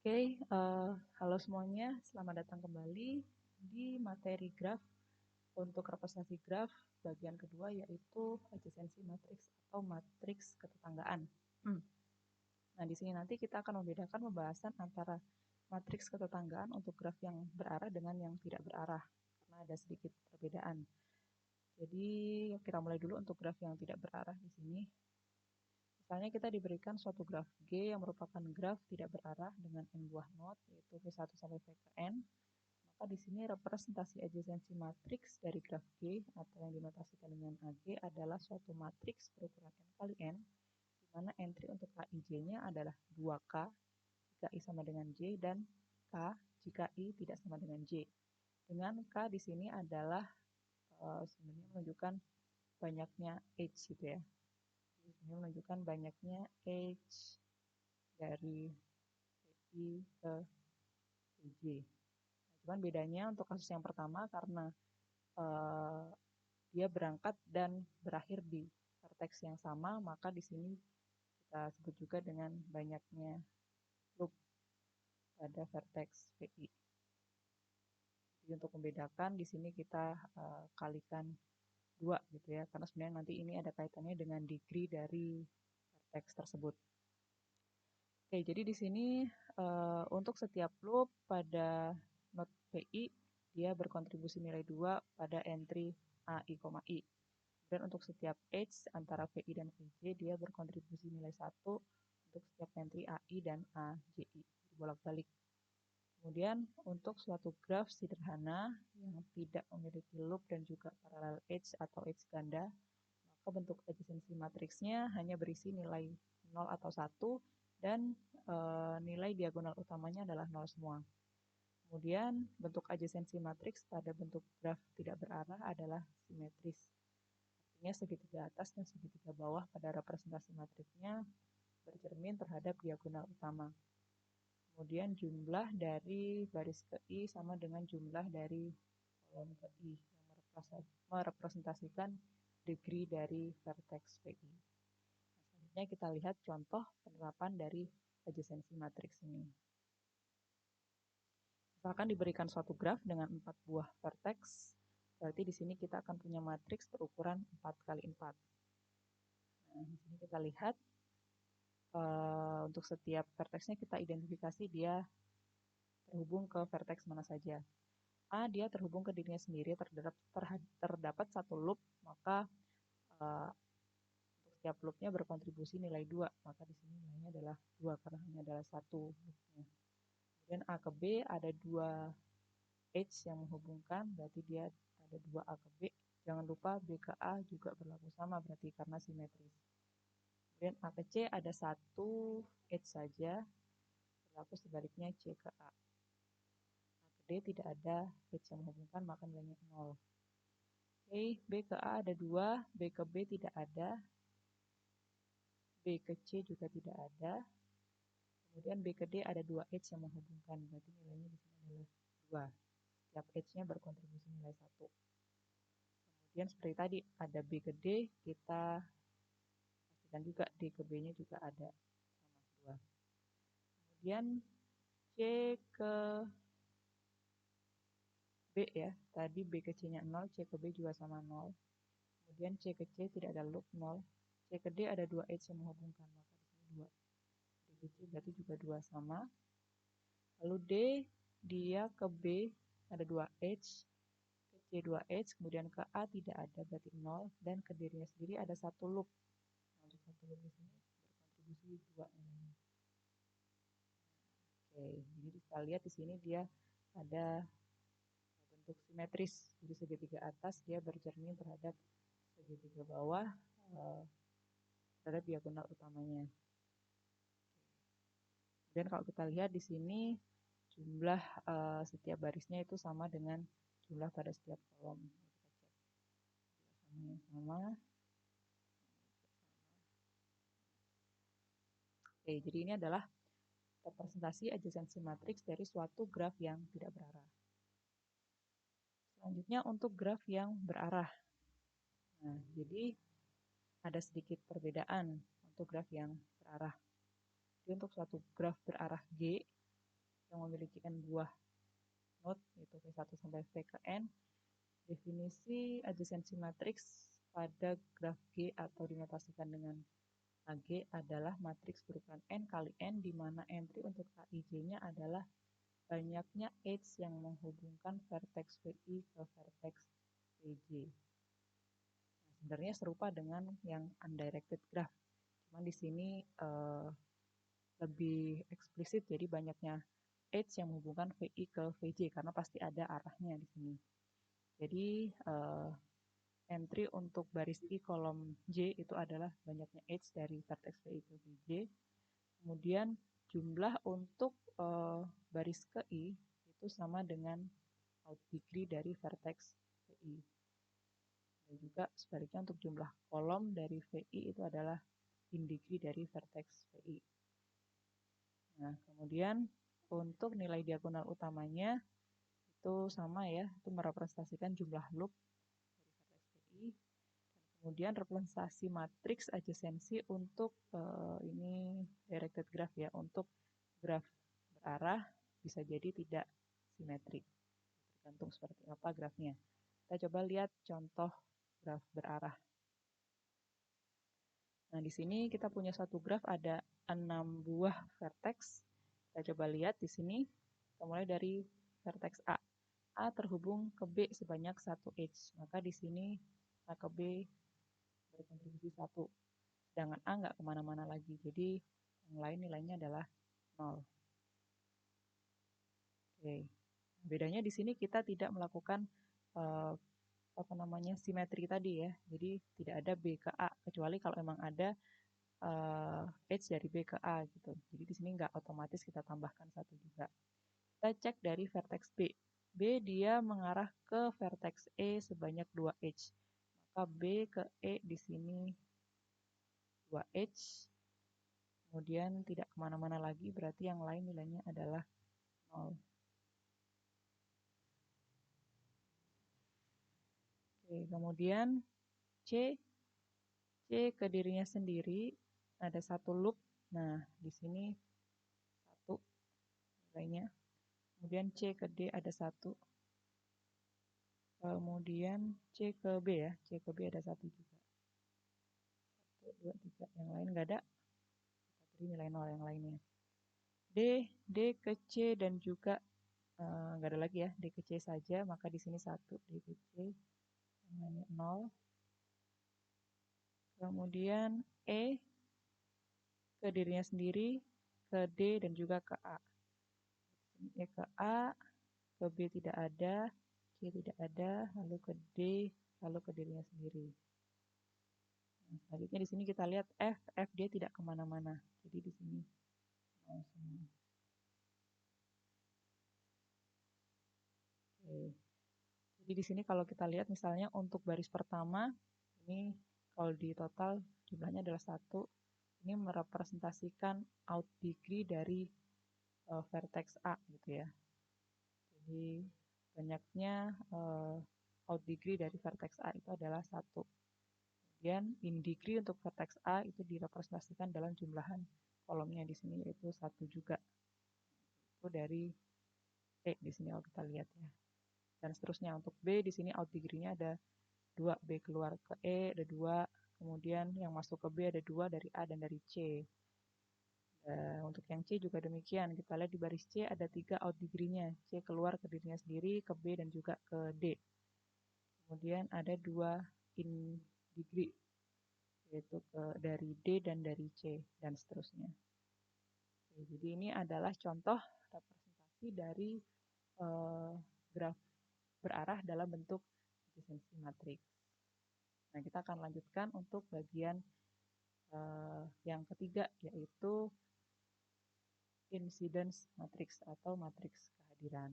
Oke, halo semuanya, selamat datang kembali di materi graf untuk representasi graf bagian kedua yaitu adjacency matrix atau matriks ketetanggaan. Nah, di sini nanti kita akan membedakan pembahasan antara matriks ketetanggaan untuk graf yang berarah dengan yang tidak berarah, karena ada sedikit perbedaan. Jadi, kita mulai dulu untuk graf yang tidak berarah di sini. Misalnya kita diberikan suatu graf G yang merupakan graf tidak berarah dengan n buah node, yaitu V1 sampai V ke N. Maka di sini representasi adjacency matriks dari graf G atau yang dinotasikan dengan AG adalah suatu matriks berukuran n kali n, di mana entry untuk KIJ-nya adalah 2K jika I sama dengan J dan K jika I tidak sama dengan J. Dengan K di sini adalah sebenarnya menunjukkan banyaknya H gitu ya. Ini menunjukkan banyaknya H dari PI ke PJ. Nah, cuman bedanya untuk kasus yang pertama karena dia berangkat dan berakhir di vertex yang sama, maka di sini kita sebut juga dengan banyaknya loop pada vertex PI. Jadi untuk membedakan di sini kita kalikan 2 gitu ya, karena sebenarnya nanti ini ada kaitannya dengan degree dari vertex tersebut. Oke, jadi di sini untuk setiap loop pada node PI dia berkontribusi nilai 2 pada entry AI, I. Dan untuk setiap edge antara VI dan VJ dia berkontribusi nilai 1 untuk setiap entry AI dan AJI. Bolak-balik. Kemudian untuk suatu graf sederhana yang tidak memiliki loop dan juga parallel edge atau edge ganda, maka bentuk adjacency matriksnya hanya berisi nilai 0 atau 1 dan nilai diagonal utamanya adalah 0 semua. Kemudian bentuk adjacency matriks pada bentuk graf tidak berarah adalah simetris. Artinya segitiga atas dan segitiga bawah pada representasi matriksnya bercermin terhadap diagonal utama. Kemudian jumlah dari baris ke I sama dengan jumlah dari kolom ke I yang merepresentasikan degree dari vertex PI. Nah, selanjutnya kita lihat contoh penerapan dari adjacency matrix ini. Misalkan diberikan suatu graf dengan 4 buah vertex, berarti di sini kita akan punya matriks berukuran 4 kali 4. Nah, di sini kita lihat untuk setiap vertexnya kita identifikasi dia terhubung ke vertex mana saja. A, dia terhubung ke dirinya sendiri, terdapat satu loop, maka untuk setiap loopnya berkontribusi nilai 2, maka di sini nilainya adalah 2 karena hanya adalah satu loopnya. Kemudian A ke B ada 2 edge yang menghubungkan, berarti dia ada 2 A ke B. Jangan lupa B ke A juga berlaku sama, berarti karena simetris. Kemudian A ke C ada satu edge saja, berlaku sebaliknya C ke A. A ke D tidak ada edge yang menghubungkan, maka nilainya 0. Oke, B ke A ada 2, B ke B tidak ada, B ke C juga tidak ada. Kemudian B ke D ada 2 edge yang menghubungkan, berarti nilainya di sini adalah 2. Setiap edge-nya berkontribusi nilai 1. Kemudian seperti tadi ada B ke D, kita pastikan juga D ke B-nya juga ada sama 2. Kemudian C ke B ya, tadi B ke C-nya 0, C ke B juga sama 0. Kemudian C ke C tidak ada loop 0. C ke D ada 2 edge yang menghubungkan, maka di sini 2. D ke C berarti juga 2 sama. Lalu D, dia ke B ada 2 edge, ke C 2 edge, kemudian ke A tidak ada berarti 0, dan ke dirinya sendiri ada satu loop. Nah, untuk satu loop di sini berkontribusi 2 nilainya. Oke, jadi kita lihat di sini dia ada bentuk simetris. Jadi segitiga atas dia bercermin terhadap segitiga bawah terhadap diagonal utamanya. Dan kalau kita lihat di sini jumlah setiap barisnya itu sama dengan jumlah pada setiap kolom. Kita cek sama yang sama. Oke, jadi ini adalah representasi adjacency matrix dari suatu graf yang tidak berarah. Selanjutnya untuk graf yang berarah. Nah, jadi ada sedikit perbedaan untuk graf yang berarah. Jadi untuk suatu graf berarah G, yang memiliki n buah node, yaitu V1 sampai V ke N. Definisi adjacency matriks pada graf G atau dinotasikan dengan AG adalah matriks berukuran N kali N, di mana entry untuk Kij-nya adalah banyaknya edge yang menghubungkan vertex VI ke vertex Vj. Nah, sebenarnya serupa dengan yang undirected graph, cuman di sini lebih eksplisit, jadi banyaknya edge yang menghubungkan VI ke Vj karena pasti ada arahnya di sini. Jadi entry untuk baris I kolom J itu adalah banyaknya edge dari vertex VI ke Vj. Kemudian jumlah untuk baris ke I itu sama dengan out degree dari vertex VI. Dan juga sebaliknya untuk jumlah kolom dari VI itu adalah in degree dari vertex VI. Nah, kemudian untuk nilai diagonal utamanya itu sama ya, itu merepresentasikan jumlah loop dari vertex VI. Dan kemudian representasi matriks adjacency untuk ini directed graph ya, untuk graf berarah bisa jadi tidak simetrik, tergantung seperti apa grafnya. Kita coba lihat contoh graf berarah. Nah, di sini kita punya satu graf ada 6 buah vertex. Kita coba lihat di sini, kita mulai dari vertex A. A terhubung ke B sebanyak 1 edge, maka di sini A ke B berkontribusi 1. Sedangkan A nggak kemana-mana lagi, jadi yang lain nilainya adalah 0. Oke. Bedanya di sini kita tidak melakukan simetri tadi ya. Jadi tidak ada B ke A, kecuali kalau memang ada edge dari B ke A gitu. Jadi di sini nggak otomatis kita tambahkan 1 juga. Kita cek dari vertex B. B dia mengarah ke vertex E sebanyak 2 edge. Maka B ke E di sini 2 edge. Kemudian tidak kemana-mana lagi, berarti yang lain nilainya adalah 0. Oke, kemudian C ke dirinya sendiri ada 1 loop. Nah, di sini 1 nilainya. Kemudian C ke D ada 1. Kemudian C ke B ya, C ke B ada 1 juga. 1, 2, 3, yang lain nggak ada. Kita beri nilai 0 yang lainnya. D ke C dan juga nggak ada lagi ya, D ke C saja, maka di sini 1, D ke C, yang lainnya 0. Kemudian E ke dirinya sendiri, ke D dan juga ke A. E ke A, ke B tidak ada, C tidak ada, lalu ke D, lalu ke dirinya sendiri. Nah, selanjutnya di sini kita lihat F dia tidak kemana-mana, jadi di sini semua. Oke. Jadi di sini kalau kita lihat misalnya untuk baris pertama, ini kalau di total jumlahnya adalah 1. Ini merepresentasikan out degree dari vertex A gitu ya. Jadi banyaknya out degree dari vertex A itu adalah 1. Kemudian in degree untuk vertex A itu direpresentasikan dalam jumlahan kolomnya di sini yaitu 1 juga. Itu dari E di sini kalau kita lihat ya. Dan seterusnya untuk B di sini out degree-nya ada 2, B keluar ke E ada 2, kemudian yang masuk ke B ada 2 dari A dan dari C. Untuk yang C juga demikian, kita lihat di baris C ada 3 out degree-nya, C keluar ke dirinya sendiri, ke B dan juga ke D. Kemudian ada 2 in degree, yaitu dari D dan dari C, dan seterusnya. Oke, jadi ini adalah contoh representasi dari graf berarah dalam bentuk adjacency matrix. Nah, kita akan lanjutkan untuk bagian yang ketiga, yaitu incidence matrix atau matriks kehadiran.